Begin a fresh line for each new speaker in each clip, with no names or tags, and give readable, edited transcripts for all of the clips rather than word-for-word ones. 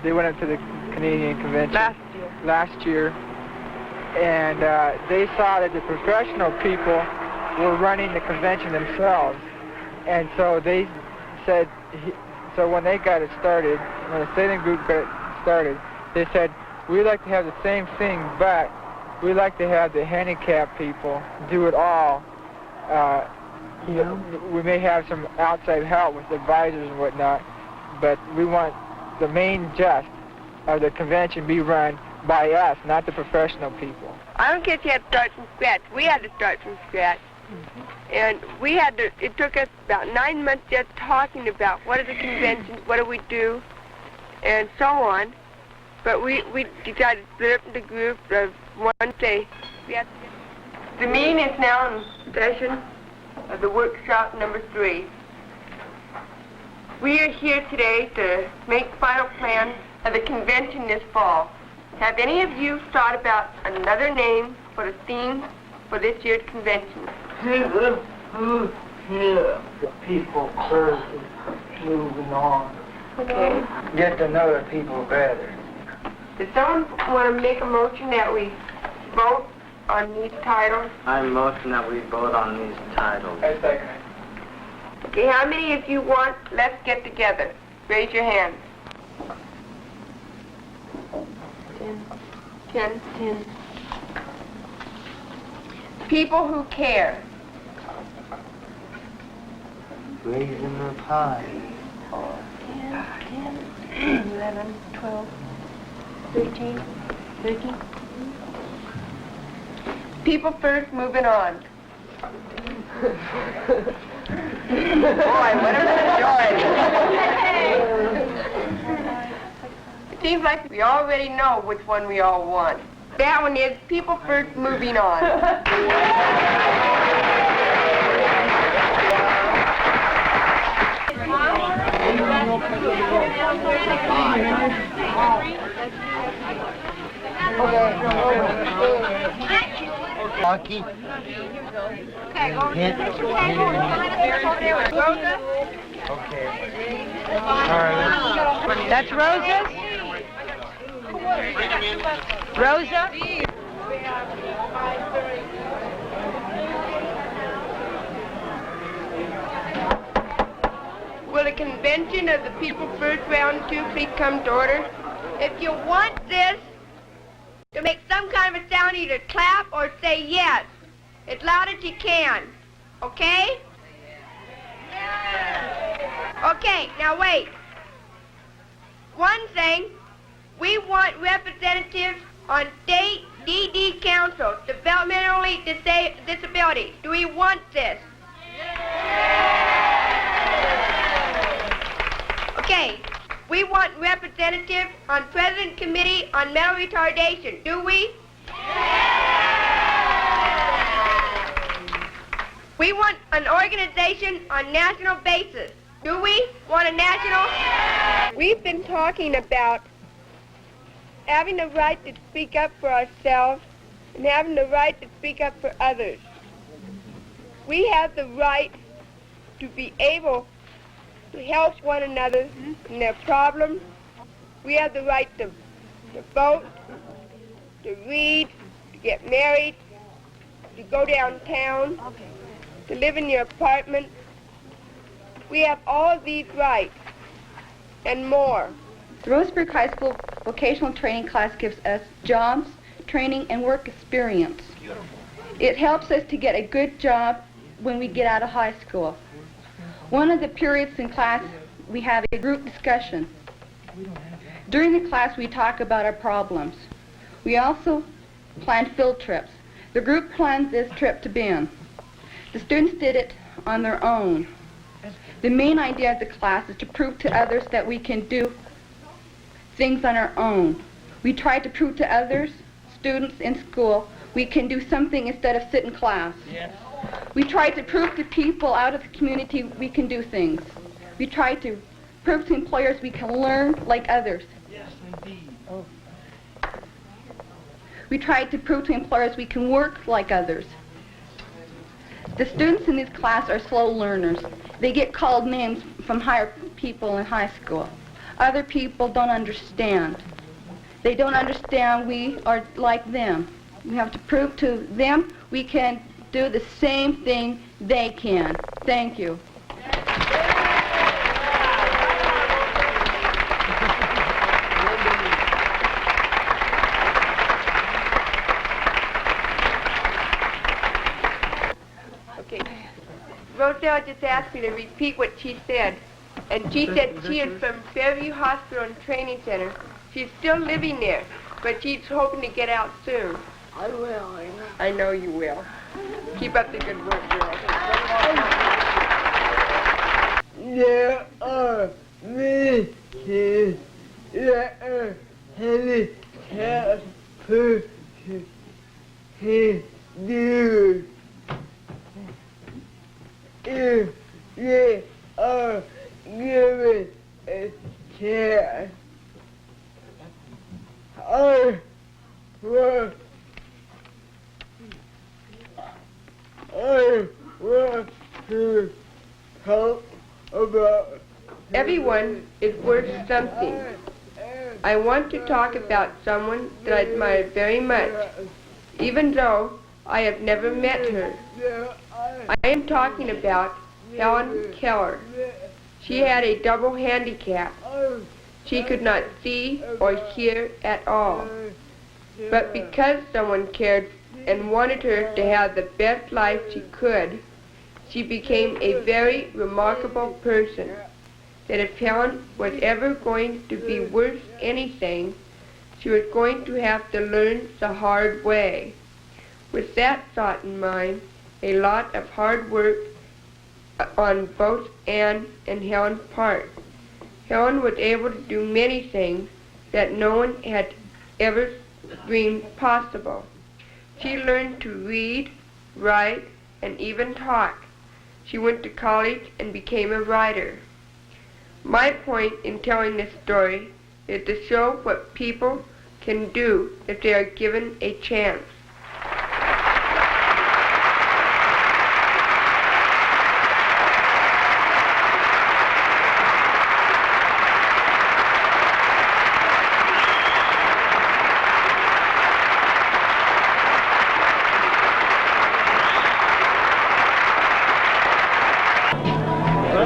they went up to the Canadian Convention last year, and they saw that the professional people were running the convention themselves, and so they said, so when they got it started, when the sailing group got it started, they said, we'd like to have the same thing, but we'd like to have the handicapped people do it all. We may have some outside help with advisors and whatnot, but we want the main gist of the convention be run by us, not the professional people.
I don't care if you had to start from scratch. We had to start from scratch. And we had to, it took us about 9 months just talking about what are the conventions, what do we do, and so on. But we decided to split up into groups of one day. The meeting is now in session of the workshop number 3. We are here today to make final plans of the convention this fall. Have any of you thought about another name for the theme for this year's convention?
The people first moving on.
Okay.
Get to know the people better.
Does someone want to make a motion that we vote on these titles?
I motion that we vote on these titles.
I second it.
Okay, how many of you want Let's Get Together? Raise your hand. 10. People Who Care.
Raising the pie.
10, 11, 12, 13. People First, Moving On. Boy, what a majority. It seems like we already know which one we all want. That one is People First, Moving On.
Hockey.
Okay, go
Hit.
Rosa?
Okay. All right.
That's Rosa? Rosa?
Will the convention of the People First Round 2 please come to order? If you want this to make some kind of a sound, either clap or say yes, as loud as you can. Okay? Okay, now wait. One thing, we want representatives on state DD council, developmentally disabilities. Do we want this? Okay, we want representatives on President Committee on Mental Retardation. Do we? We want an organization on national basis. Do we want a national? We've been talking about having the right to speak up for ourselves and having the right to speak up for others. We have the right to be able to help one another in their problems. We have the right to vote, to read, to get married, to go downtown, to live in your apartment. We have all of these rights and more.
The Roseburg High School vocational training class gives us jobs, training, and work experience. It helps us to get a good job when we get out of high school. One of the periods in class, we have a group discussion. During the class, we talk about our problems. We also plan field trips. The group planned this trip to Bend. The students did it on their own. The main idea of the class is to prove to others that we can do things on our own. We try to prove to others, students in school, we can do something instead of sit in class. Yes. We try to prove to people out of the community we can do things. We try to prove to employers we can learn like others.
Yes, indeed.
We try to prove to employers we can work like others. The students in this class are slow learners. They get called names from higher people in high school. other people don't understand. They don't understand we are like them. We have to prove to them we can do the same thing they can. Thank you.
Okay. Roselle just asked me to repeat what she said. And she said she is from Fairview Hospital and Training Center. She's still living there, but she's hoping to get out soon.
I will.
I know you will. Keep up the good work, girl.
There are many kids that are handicapped persons can do if they are given a chance. I want to talk about
Everyone is worth something. I want to talk about someone that I admire very much, even though I have never met her. I am talking about Helen Keller. She had a double handicap. She could not see or hear at all. But because someone cared and wanted her to have the best life she could, she became a very remarkable person. That if Helen was ever going to be worth anything, she was going to have to learn the hard way. With that thought in mind, a lot of hard work on both Anne and Helen's part. Helen was able to do many things that no one had ever dreamed possible. She learned to read, write, and even talk. She went to college and became a writer. My point in telling this story is to show what people can do if they are given a chance.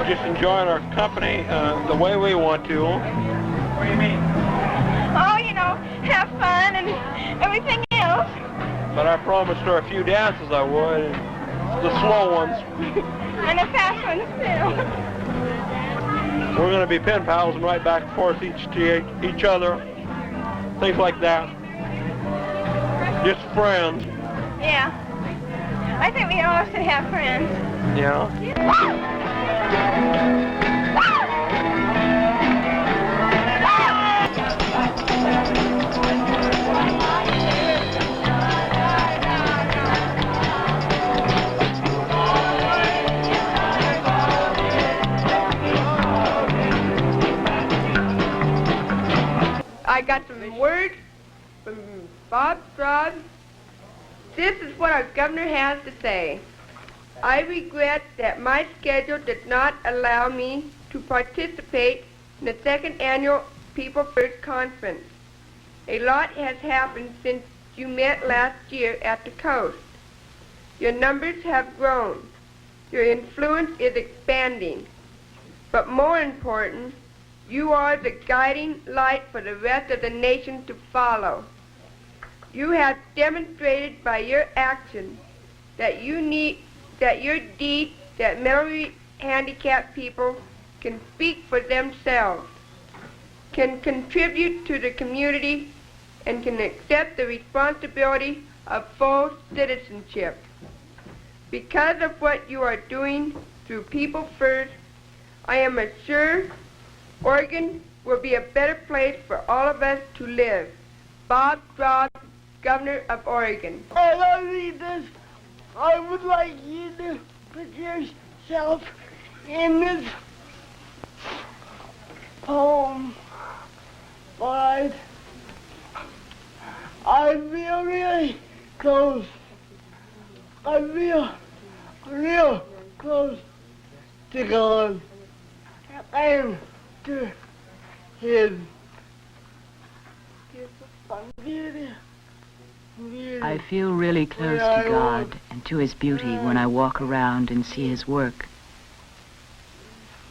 Just enjoying our company the way we want to. What do you mean?
Oh, you know, have fun and everything else.
But I promised her a few dances I would, and the slow ones.
And the fast ones, too.
We're going to be pen pals and write back and forth to each other. Things like that. Just friends.
Yeah. I think we all should have friends.
Yeah.
I got some words from Bob Straub. This is what our governor has to say. I regret that my schedule did not allow me to participate in the second annual People First Conference. A lot has happened since you met last year at the coast. Your numbers have grown. Your influence is expanding. But more important, you are the guiding light for the rest of the nation to follow. You have demonstrated by your action that your deeds that mentally handicapped people can speak for themselves, can contribute to the community, and can accept the responsibility of full citizenship. Because of what you are doing through People First, I am assured Oregon will be a better place for all of us to live. Bob Straub, Governor of Oregon.
I don't read this. I would like you to put yourself in this poem. But I feel really close. I feel real close to God and to his
I feel really close to God and to his beauty when I walk around and see his work.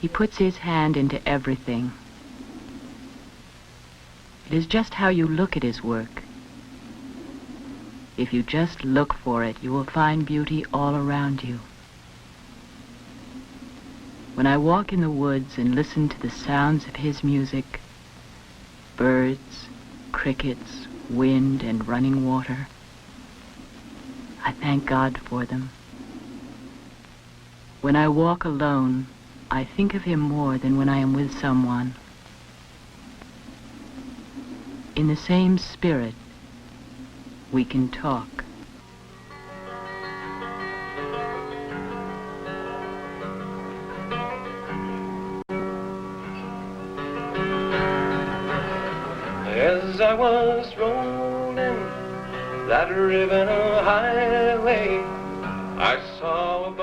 He puts his hand into everything. It is just how you look at his work. If you just look for it, you will find beauty all around you. When I walk in the woods and listen to the sounds of his music, birds, crickets, wind, and running water, I thank God for them. When I walk alone, I think of him more than when I am with someone. In the same spirit, we can talk.
As I was rolling that river highway, I saw a